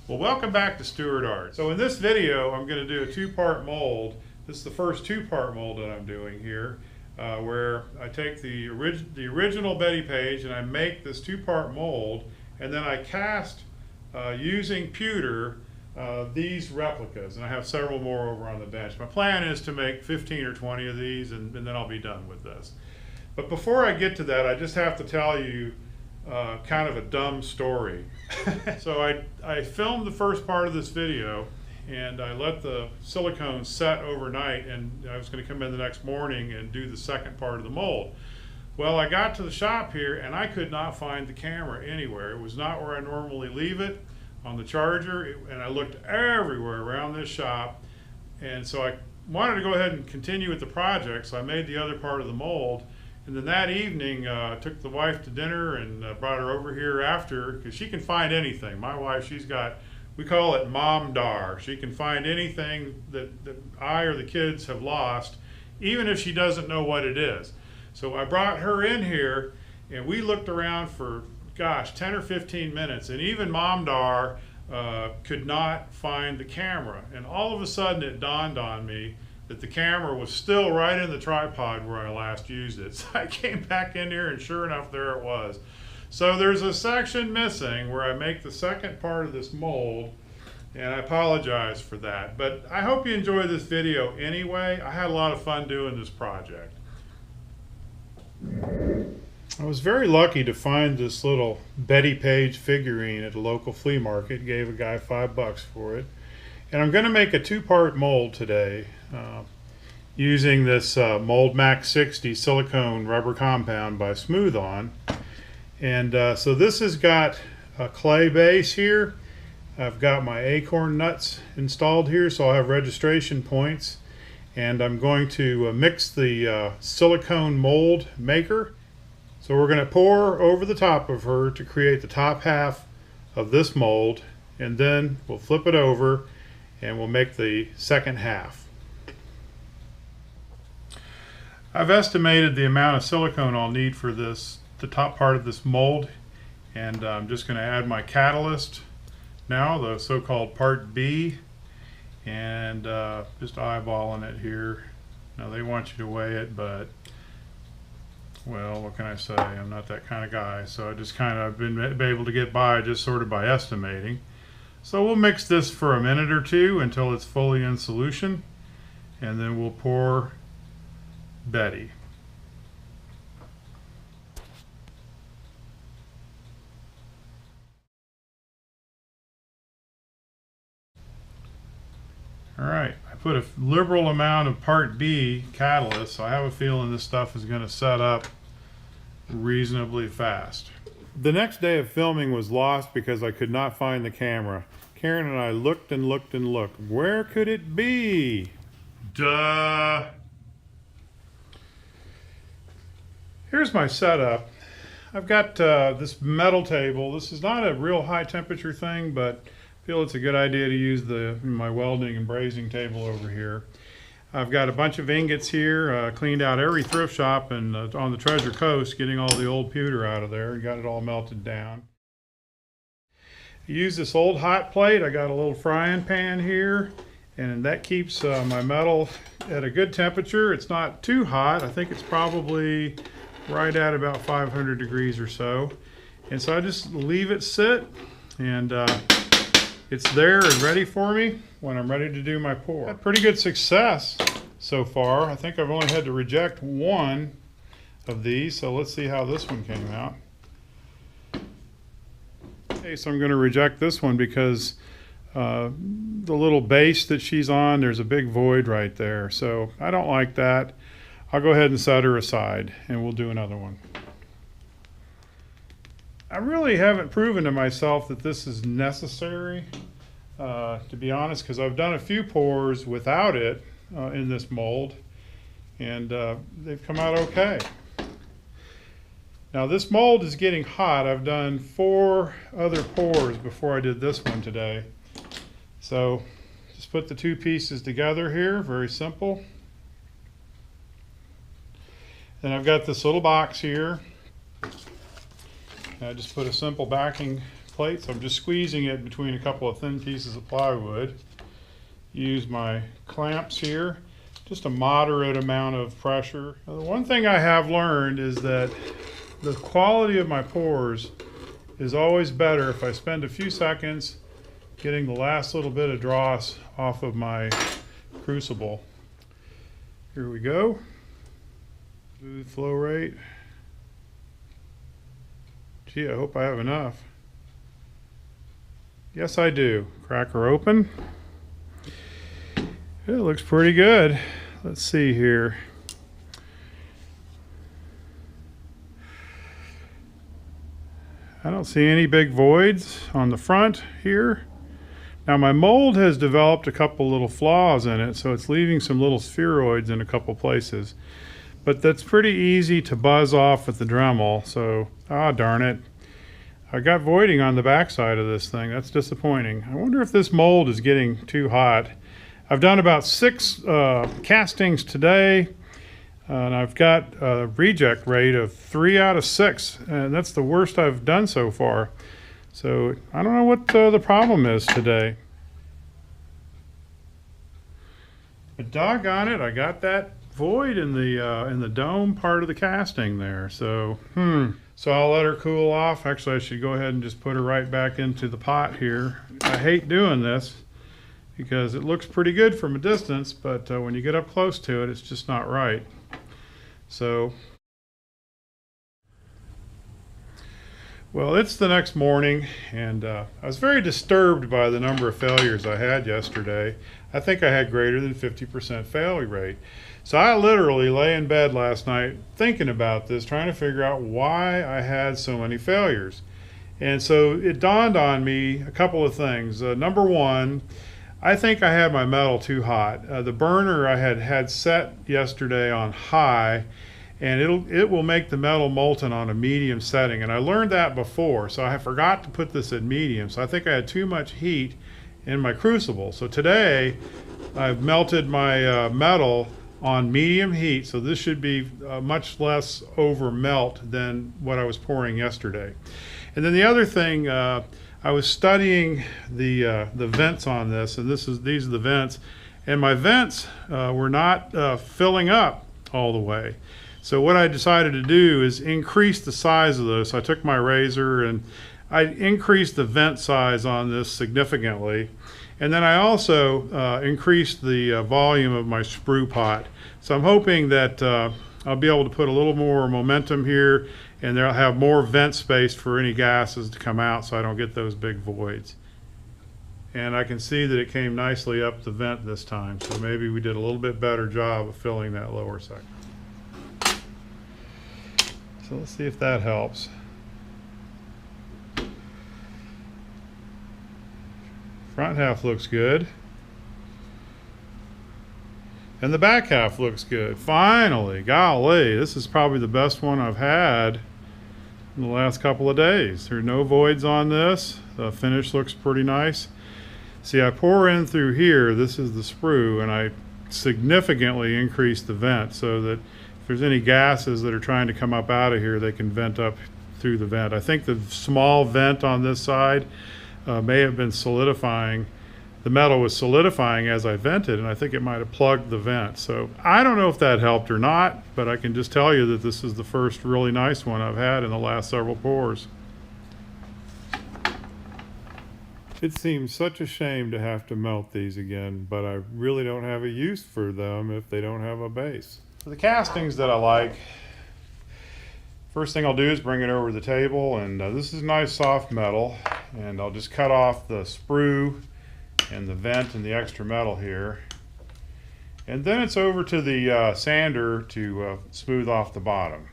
Well, welcome back to Stewart Art. So in this video, I'm going to do a two-part mold. This is the first two-part mold that I'm doing here, where I take the original Bettie Page and I make this two-part mold, and then I cast using pewter these replicas, and I have several more over on the bench. My plan is to make 15 or 20 of these, and then I'll be done with this. But before I get to that, I just have to tell you kind of a dumb story. So I filmed the first part of this video, and I let the silicone set overnight, and I was going to come in the next morning and do the second part of the mold. Well, I got to the shop here and I could not find the camera anywhere. It was not where I normally leave it on the charger, and I looked everywhere around this shop, and so I wanted to go ahead and continue with the project, so I made the other part of the mold. And then that evening, took the wife to dinner and brought her over here after, because she can find anything. My wife, she's got, we call it Mom Dar. She can find anything that I or the kids have lost, even if she doesn't know what it is. So I brought her in here, and we looked around for, gosh, 10 or 15 minutes, and even Mom Dar could not find the camera. And all of a sudden, it dawned on me that the camera was still right in the tripod where I last used it. So I came back in here, and sure enough, there it was. So there's a section missing where I make the second part of this mold, and I apologize for that. But I hope you enjoy this video anyway. I had a lot of fun doing this project. I was very lucky to find this little Bettie Page figurine at a local flea market. Gave a guy $5 for it. And I'm going to make a two-part mold today using this Mold Max 60 silicone rubber compound by Smooth On. And so this has got a clay base here. I've got my acorn nuts installed here, so I'll have registration points. And I'm going to mix the silicone mold maker. So we're going to pour over the top of her to create the top half of this mold, and then we'll flip it over and we'll make the second half. I've estimated the amount of silicone I'll need for this, the top part of this mold, and I'm just going to add my catalyst now, the so-called part B, and just eyeballing it here. Now they want you to weigh it, but well, what can I say? I'm not that kind of guy, so I just kind of been able to get by just sort of by estimating. So we'll mix this for a minute or two until it's fully in solution, and then we'll pour Bettie. All right, I put a liberal amount of part B catalyst, so I have a feeling this stuff is going to set up reasonably fast. The next day of filming was lost because I could not find the camera. Karen and I looked and looked and looked. Where could it be? Duh! Here's my setup. I've got this metal table. This is not a real high temperature thing, but I feel it's a good idea to use my welding and brazing table over here. I've got a bunch of ingots here, cleaned out every thrift shop and on the Treasure Coast, getting all the old pewter out of there and got it all melted down. I use this old hot plate. I got a little frying pan here, and that keeps my metal at a good temperature. It's not too hot. I think it's probably right at about 500 degrees or so. And so I just leave it sit, and it's there and ready for me when I'm ready to do my pour. Had pretty good success so far. I think I've only had to reject one of these, so let's see how this one came out. Okay, so I'm going to reject this one because the little base that she's on, there's a big void right there. So I don't like that. I'll go ahead and set her aside, and we'll do another one. I really haven't proven to myself that this is necessary, to be honest, because I've done a few pours without it in this mold, and they've come out okay. Now this mold is getting hot. I've done 4 other pours before I did this one today. So just put the two pieces together here, very simple. Then I've got this little box here. I just put a simple backing plate, so I'm just squeezing it between a couple of thin pieces of plywood. Use my clamps here, just a moderate amount of pressure. Now, the one thing I have learned is that the quality of my pours is always better if I spend a few seconds getting the last little bit of dross off of my crucible. Here we go. Smooth flow rate. Gee, I hope I have enough. Yes, I do. Cracker open. It looks pretty good. Let's see here. I don't see any big voids on the front here. Now my mold has developed a couple little flaws in it, so it's leaving some little spheroids in a couple places. But that's pretty easy to buzz off with the Dremel, so, darn it. I got voiding on the backside of this thing. That's disappointing. I wonder if this mold is getting too hot. I've done about 6 castings today, and I've got a reject rate of 3 out of 6, and that's the worst I've done so far. So I don't know what the problem is today. But doggone it, I got that void in the dome part of the casting there. So so I'll let her cool off. Actually, I should go ahead and just put her right back into the pot here. I hate doing this because it looks pretty good from a distance, but when you get up close to it, it's just not right. So, well, it's the next morning, and I was very disturbed by the number of failures I had yesterday. I think I had greater than 50% failure rate. So I literally lay in bed last night thinking about this, trying to figure out why I had so many failures. And so it dawned on me a couple of things. Number one, I think I had my metal too hot. The burner I had set yesterday on high, and it will make the metal molten on a medium setting. And I learned that before, so I forgot to put this at medium. So I think I had too much heat in my crucible. So today I've melted my metal on medium heat, so this should be much less over melt than what I was pouring yesterday. And then the other thing, I was studying the vents on this, and these are the vents, and my vents were not filling up all the way. So what I decided to do is increase the size of those. So I took my razor and I increased the vent size on this significantly. And then I also increased the volume of my sprue pot. So I'm hoping that I'll be able to put a little more momentum here, and I'll have more vent space for any gases to come out so I don't get those big voids. And I can see that it came nicely up the vent this time, so maybe we did a little bit better job of filling that lower section. So let's see if that helps. Front half looks good. And the back half looks good. Finally, golly, this is probably the best one I've had in the last couple of days. There are no voids on this. The finish looks pretty nice. See, I pour in through here, this is the sprue, and I significantly increase the vent so that if there's any gases that are trying to come up out of here, they can vent up through the vent. I think the small vent on this side may have been solidifying. The metal was solidifying as I vented, and I think it might have plugged the vent. So I don't know if that helped or not, but I can just tell you that this is the first really nice one I've had in the last several pours. It seems such a shame to have to melt these again, but I really don't have a use for them if they don't have a base. For the castings that I like, first thing I'll do is bring it over to the table, and this is nice soft metal, and I'll just cut off the sprue and the vent and the extra metal here. And then it's over to the sander to smooth off the bottom.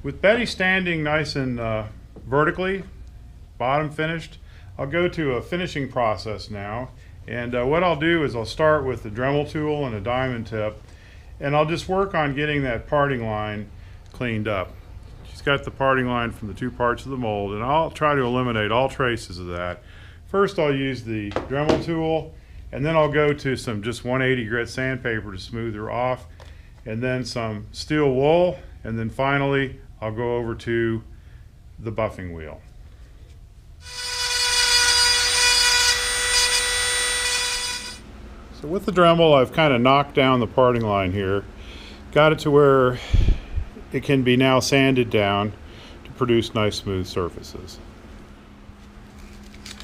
With Betty standing nice and vertically, bottom finished, I'll go to a finishing process now. And what I'll do is I'll start with the Dremel tool and a diamond tip, and I'll just work on getting that parting line cleaned up. She's got the parting line from the two parts of the mold, and I'll try to eliminate all traces of that. First I'll use the Dremel tool, and then I'll go to some just 180 grit sandpaper to smooth her off, and then some steel wool, and then finally I'll go over to the buffing wheel. So with the Dremel, I've kind of knocked down the parting line here, got it to where it can be now sanded down to produce nice smooth surfaces.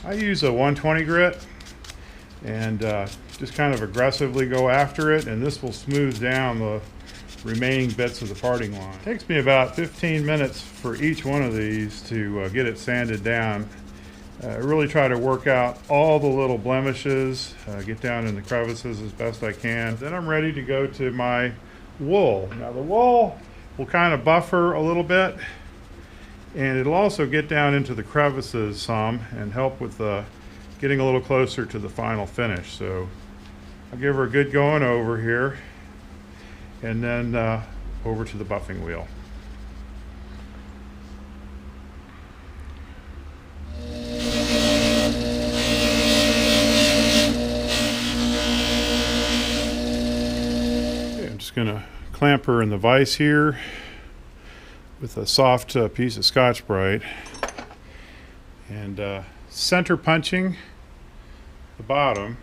I use a 120 grit and just kind of aggressively go after it, and this will smooth down the remaining bits of the parting line. It takes me about 15 minutes for each one of these to get it sanded down. I really try to work out all the little blemishes, get down in the crevices as best I can. Then I'm ready to go to my wool. Now the wool will kind of buffer a little bit, and it'll also get down into the crevices some and help with getting a little closer to the final finish. So I'll give her a good going over here, and then over to the buffing wheel. Okay, I'm just going to clamp her in the vise here with a soft piece of Scotch-Brite, and center punching the bottom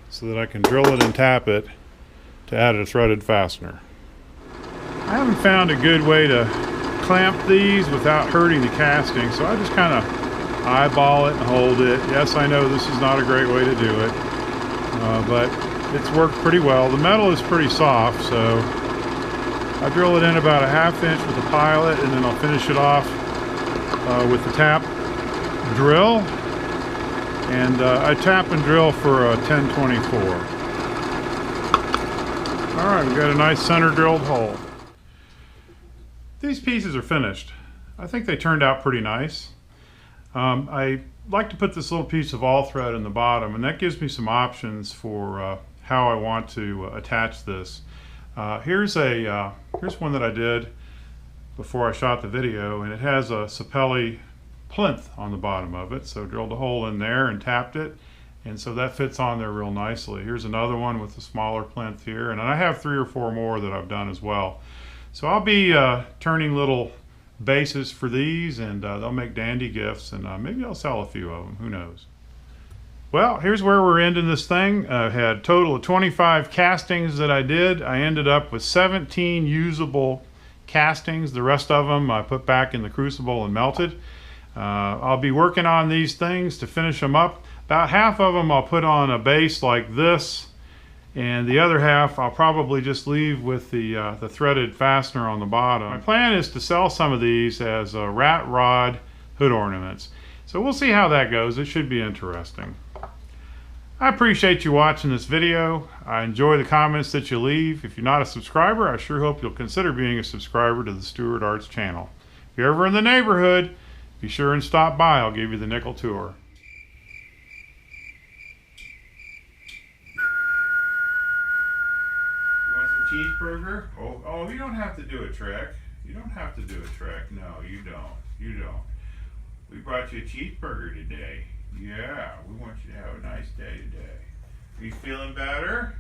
so that I can drill it and tap it to add a threaded fastener. I haven't found a good way to clamp these without hurting the casting, so I just kind of eyeball it and hold it. Yes, I know this is not a great way to do it, but it's worked pretty well. The metal is pretty soft, so I drill it in about a ½ inch with a pilot, and then I'll finish it off with the tap drill. And I tap and drill for a 1024. All right, we've got a nice center drilled hole. These pieces are finished. I think they turned out pretty nice. I like to put this little piece of all thread in the bottom, and that gives me some options for how I want to attach this. Here's one that I did before I shot the video, and it has a Sapelli plinth on the bottom of it, so drilled a hole in there and tapped it, and so that fits on there real nicely. Here's another one with a smaller plinth here, and I have 3 or 4 more that I've done as well. So I'll be turning little bases for these, and they'll make dandy gifts, and maybe I'll sell a few of them, who knows. Well, here's where we're ending this thing. I had a total of 25 castings that I did. I ended up with 17 usable castings. The rest of them I put back in the crucible and melted. I'll be working on these things to finish them up. About half of them I'll put on a base like this, and the other half I'll probably just leave with the threaded fastener on the bottom. My plan is to sell some of these as rat rod hood ornaments. So we'll see how that goes. It should be interesting. I appreciate you watching this video. I enjoy the comments that you leave. If you're not a subscriber, I sure hope you'll consider being a subscriber to the Stewart Arts channel. If you're ever in the neighborhood, be sure and stop by. I'll give you the nickel tour. You want some cheeseburger? Oh, you don't have to do a trick. You don't have to do a trick. No, you don't. You don't. We brought you a cheeseburger today. Yeah, we want you to have a nice day today. Are you feeling better?